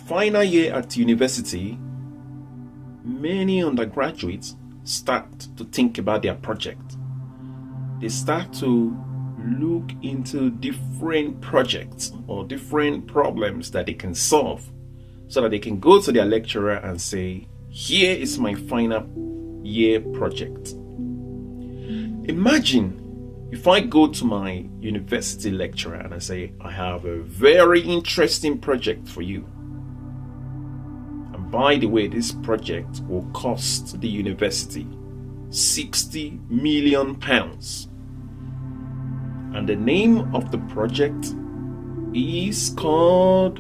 final year at university, many undergraduates start to think about their project. They start to look into different projects or different problems that they can solve so that they can go to their lecturer and say, here is my final year project. Imagine if I go to my university lecturer and I say, I have a very interesting project for you. And by the way, this project will cost the university £60 million. And the name of the project is called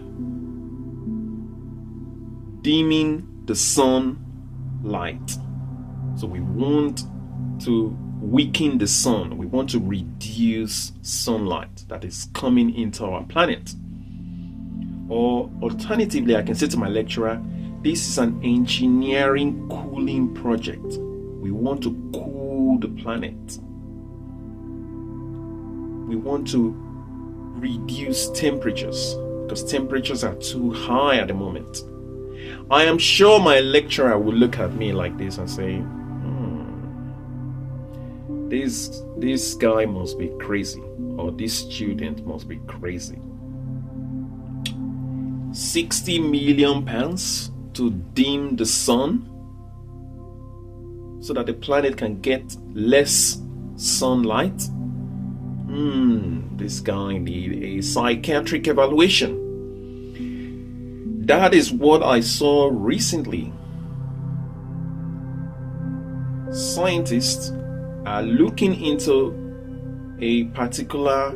Dimming the Sunlight. So we want to weaken the sun. We want to reduce sunlight that is coming into our planet. Or alternatively, I can say to my lecturer, this is an engineering cooling project. We want to cool the planet. We want to reduce temperatures because temperatures are too high at the moment. I am sure my lecturer will look at me like this and say, this guy must be crazy, or this student must be crazy. £60 million to dim the sun so that the planet can get less sunlight. This guy needs a psychiatric evaluation. That is what I saw recently. Scientists are looking into a particular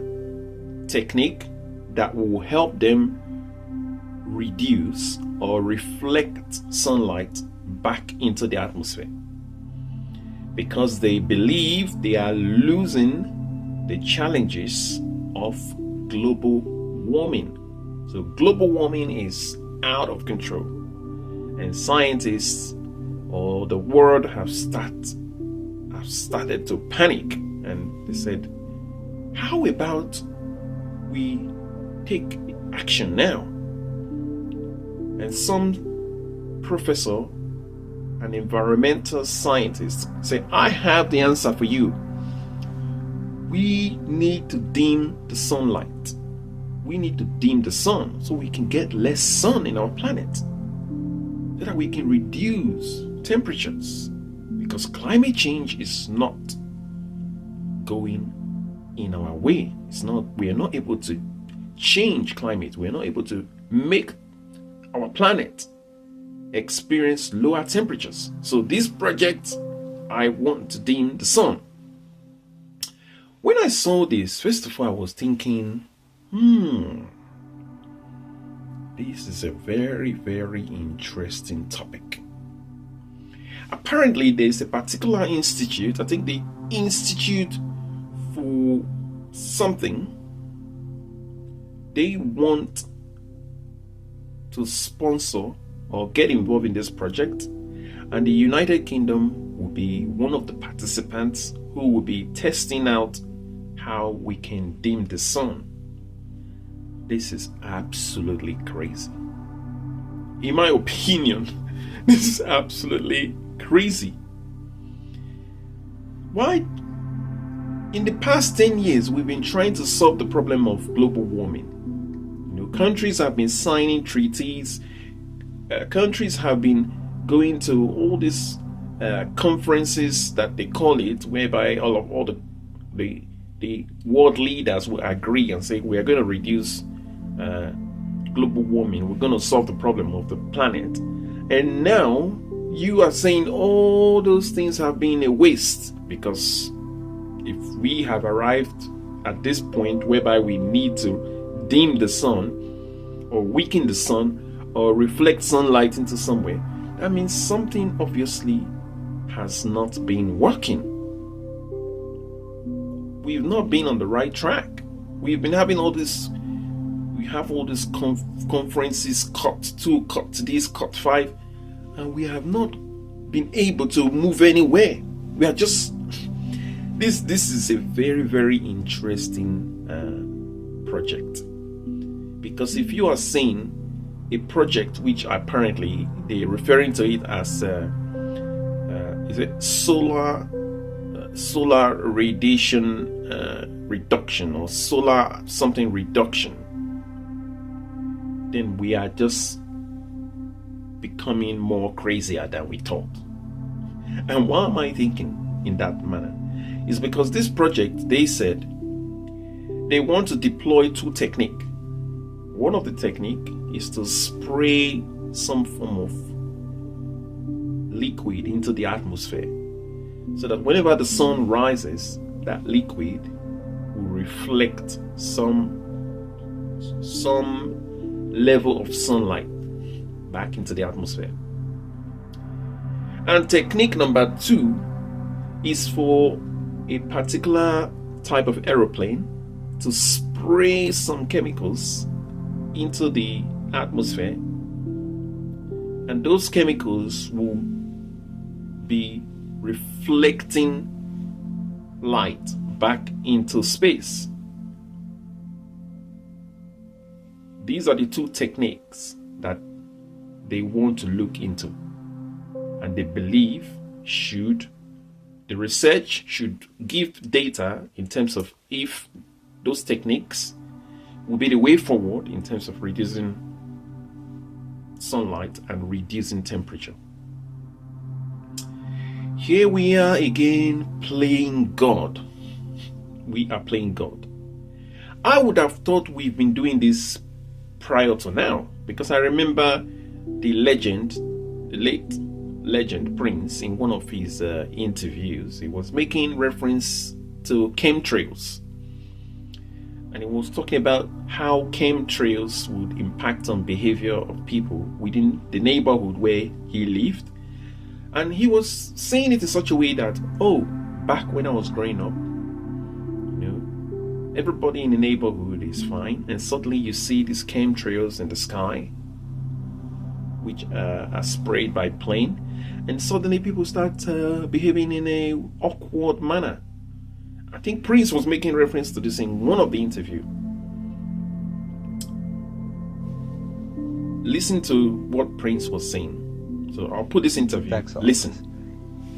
technique that will help them reduce or reflect sunlight back into the atmosphere, because they believe they are losing the challenges of global warming. So global warming is out of control, and scientists or the world have started to panic, and they said, how about we take action now? And some professor, an environmental scientist, say, I have the answer for you. We need to dim the sunlight. We need to dim the sun so we can get less sun in our planet, so that we can reduce temperatures, because climate change is not going in our way. We are not able to change climate. We are not able to make our planet experience lower temperatures. So this project, I want to dim the sun. When I saw this, first of all, I was thinking, this is a very, very interesting topic. Apparently, there's a particular institute, I think the Institute for something, they want to sponsor or get involved in this project, and the United Kingdom will be one of the participants who will be testing out how we can dim the sun. This is absolutely crazy. In my opinion, this is absolutely crazy. Why? In the past 10 years, we've been trying to solve the problem of global warming. Countries have been signing treaties. Countries have been going to all these conferences that they call it, whereby all the world leaders will agree and say we are going to reduce global warming. We're going to solve the problem of the planet. And now you are saying all those things have been a waste, because if we have arrived at this point whereby we need to dim the sun or weaken the sun or reflect sunlight into somewhere, that means something obviously has not been working. We've not been on the right track. We've been having all this, we have all these conferences, COP2, COP cut 5, and we have not been able to move anywhere. We are just, this is a very, very interesting project. Because if you are saying a project which apparently they're referring to it as is it solar radiation reduction or solar something reduction, then we are just becoming more crazier than we thought. And why am I thinking in that manner? Is because this project, they said they want to deploy two techniques. One of the technique is to spray some form of liquid into the atmosphere, so that whenever the sun rises, that liquid will reflect some level of sunlight back into the atmosphere. And technique number 2 is for a particular type of aeroplane to spray some chemicals into the atmosphere, and those chemicals will be reflecting light back into space. These are the two techniques that they want to look into, and they believe the research should give data in terms of if those techniques will be the way forward in terms of reducing sunlight and reducing temperature. Here we are again playing God. We are playing God. I would have thought we've been doing this prior to now, because I remember the late legend Prince, in one of his interviews, he was making reference to chemtrails. And he was talking about how chemtrails would impact on behavior of people within the neighborhood where he lived. And he was saying it in such a way that, back when I was growing up, everybody in the neighborhood is fine, and suddenly you see these chemtrails in the sky, which are sprayed by plane, and suddenly people start behaving in a awkward manner. I think Prince was making reference to this in one of the interviews. Listen to what Prince was saying. So I'll put this interview. Listen.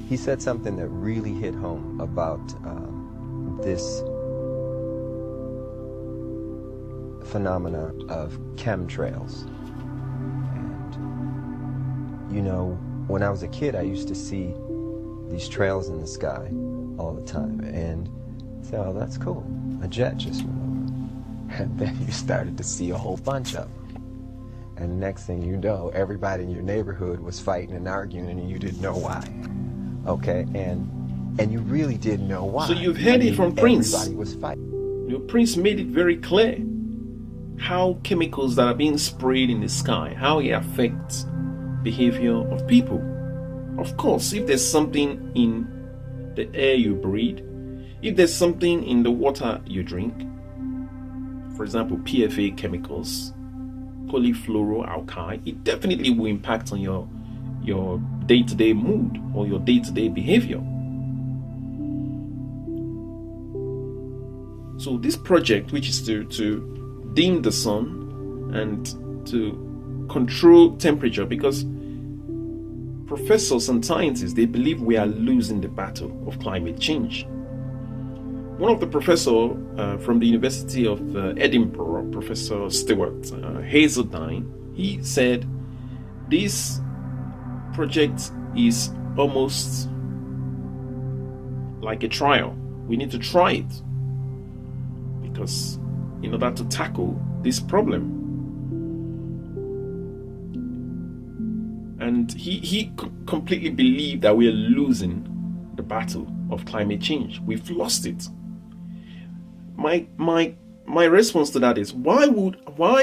He said something that really hit home about this phenomena of chemtrails. And, when I was a kid, I used to see these trails in the sky all the time. And say, oh, that's cool. A jet just went over. And then you started to see a whole bunch of them. And next thing you know, everybody in your neighborhood was fighting and arguing, and you didn't know why. Okay, and you really didn't know why. So you've heard it from Prince. Everybody was fighting. Prince made it very clear how chemicals that are being sprayed in the sky, how it affects behavior of people. Of course, if there's something in the air you breathe, if there's something in the water you drink, for example, PFA chemicals, polyfluoroalkyl, it definitely will impact on your day-to-day mood or your day-to-day behavior. So this project, which is to dim the sun and to control temperature, because professors and scientists, they believe we are losing the battle of climate change. One of the professors from the University of Edinburgh, Professor Stuart Hazeldine, he said this project is almost like a trial. We need to try it, because in order to tackle this problem. And he completely believed that we are losing the battle of climate change. We've lost it. My response to that is, why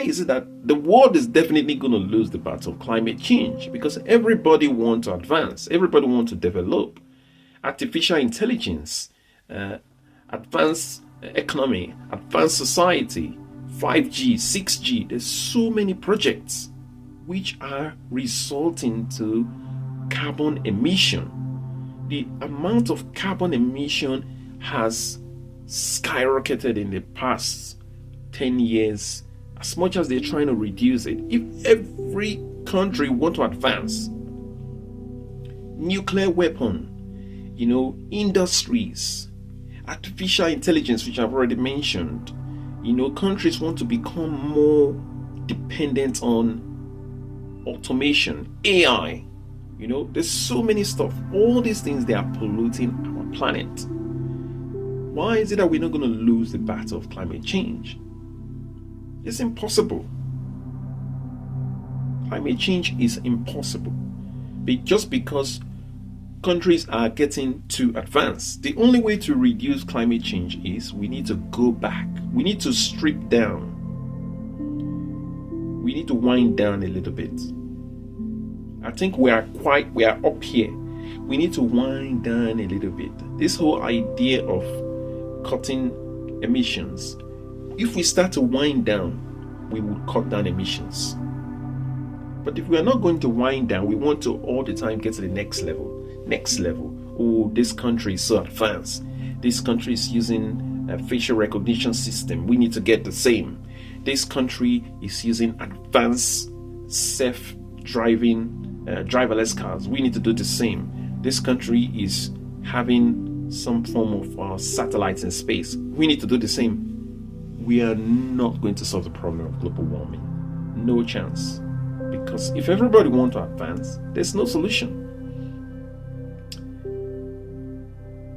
is it that the world is definitely going to lose the battle of climate change? Because everybody wants to advance, everybody wants to develop artificial intelligence, advanced economy, advanced society, 5G, 6G. There's so many projects which are resulting to carbon emission. The amount of carbon emission has skyrocketed in the past 10 years as much as they're trying to reduce it, if every country want to advance, nuclear weapon, industries, artificial intelligence, which I've already mentioned, countries want to become more dependent on automation, AI, there's so many stuff. All these things, they are polluting our planet. Why is it that we're not going to lose the battle of climate change? It's impossible. Climate change is impossible. Just because countries are getting too advanced. The only way to reduce climate change is we need to go back. We need to strip down. We need to wind down a little bit. I think we are up here. We need to wind down a little bit. This whole idea of cutting emissions, if we start to wind down, we will cut down emissions. But if we are not going to wind down, we want to all the time get to the next level. Oh, this country is so advanced. This country is using a facial recognition system. We need to get the same. This country is using advanced self-driving driverless cars. We need to do the same. This country is having some form of satellites in space. We need to do the same. We are not going to solve the problem of global warming. No chance. Because if everybody wants to advance, there's no solution.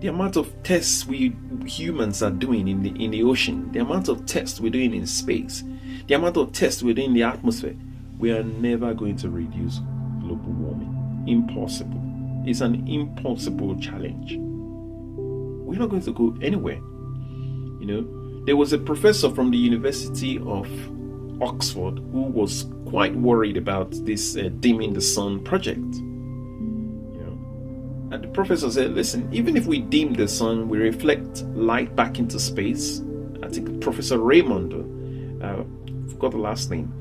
The amount of tests we humans are doing in the ocean, the amount of tests we're doing in space, the amount of tests we're doing in the atmosphere, we are never going to reduce global warming. Impossible. It's an impossible challenge. We're not going to go anywhere. There was a professor from the University of Oxford who was quite worried about this dimming the sun project. And the professor said, listen, even if we dim the sun, we reflect light back into space. I think Professor Raymond, forgot the last name.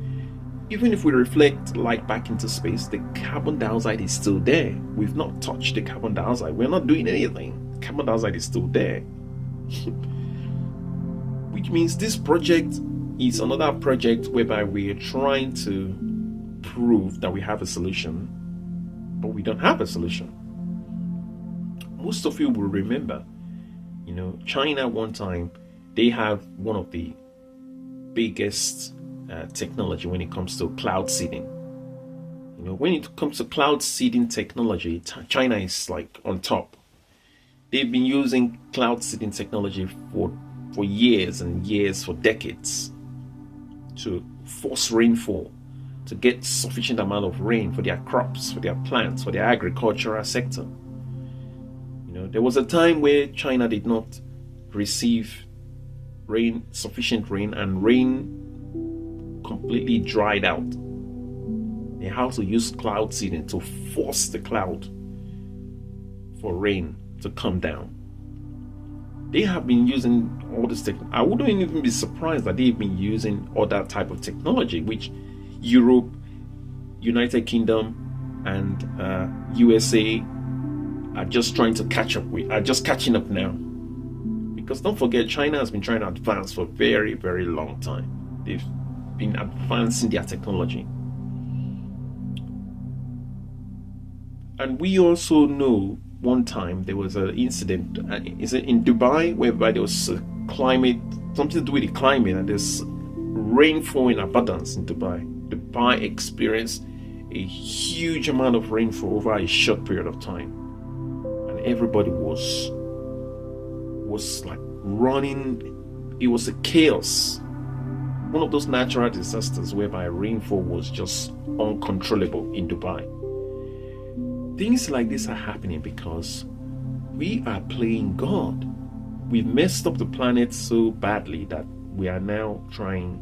Even if we reflect light back into space, the carbon dioxide is still there. We've not touched the carbon dioxide. We're not doing anything. Carbon dioxide is still there. Which means this project is another project whereby we're trying to prove that we have a solution, but we don't have a solution. Most of you will remember, China one time, they have one of the biggest technology when it comes to cloud seeding. When it comes to cloud seeding technology, China is like on top. They've been using cloud seeding technology for years and years, for decades, to force rainfall, to get sufficient amount of rain for their crops, for their plants, for their agricultural sector. There was a time where China did not receive sufficient rain, and rain completely dried out. They had to use cloud seeding to force the cloud for rain to come down. They have been using all this I wouldn't even be surprised that they've been using other type of technology, which Europe, United Kingdom, and USA are just trying to catch up with, are just catching up now. Because don't forget, China has been trying to advance for a very, very long time. They've been advancing their technology. And we also know one time there was an incident, is it in Dubai, whereby there was a climate, something to do with the climate, and there's rainfall in abundance in Dubai. Dubai experienced a huge amount of rainfall over a short period of time. And everybody was like running. It was a chaos. One of those natural disasters whereby rainfall was just uncontrollable in Dubai. Things like this are happening because we are playing God. We've messed up the planet so badly that we are now trying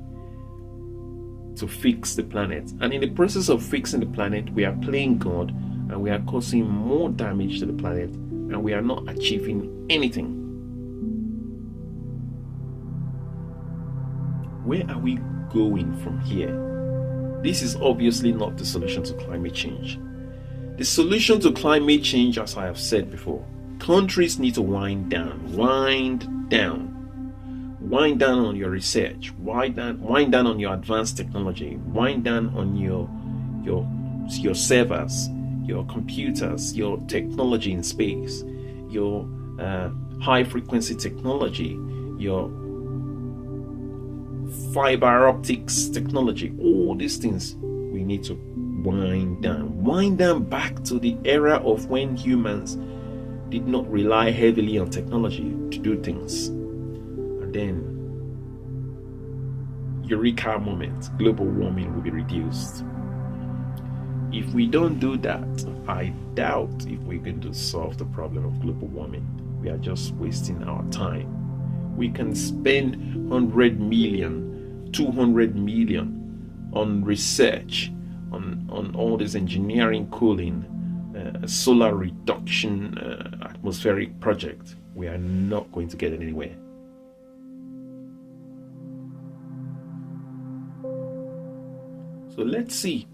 to fix the planet. And in the process of fixing the planet, we are playing God, and we are causing more damage to the planet, and we are not achieving anything. Where are we going from here? This is obviously not the solution to climate change. The solution to climate change, as I have said before, countries need to wind down. wind down on your research, wind down on your advanced technology, wind down on your servers, your computers, your technology in space, your high frequency technology, your fiber optics technology. All these things we need to wind down back to the era of when humans did not rely heavily on technology to do things. And then, eureka moment, global warming will be reduced. If we don't do that, I doubt if we're going to solve the problem of global warming. We are just wasting our time. We can spend 100 million, 200 million on research, on all this engineering, cooling, solar reduction, atmospheric project. We are not going to get anywhere. So let's see.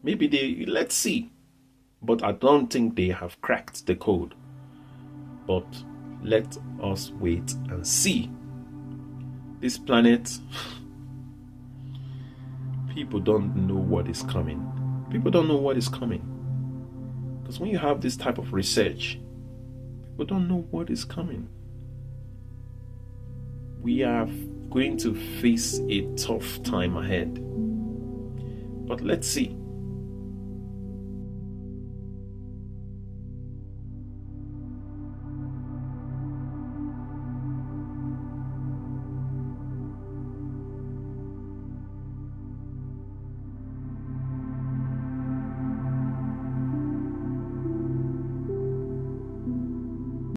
Let's see. But I don't think they have cracked the code. But let us wait and see. This planet, people don't know what is coming. People don't know what is coming. Because when you have this type of research, people don't know what is coming. We are going to face a tough time ahead. But let's see.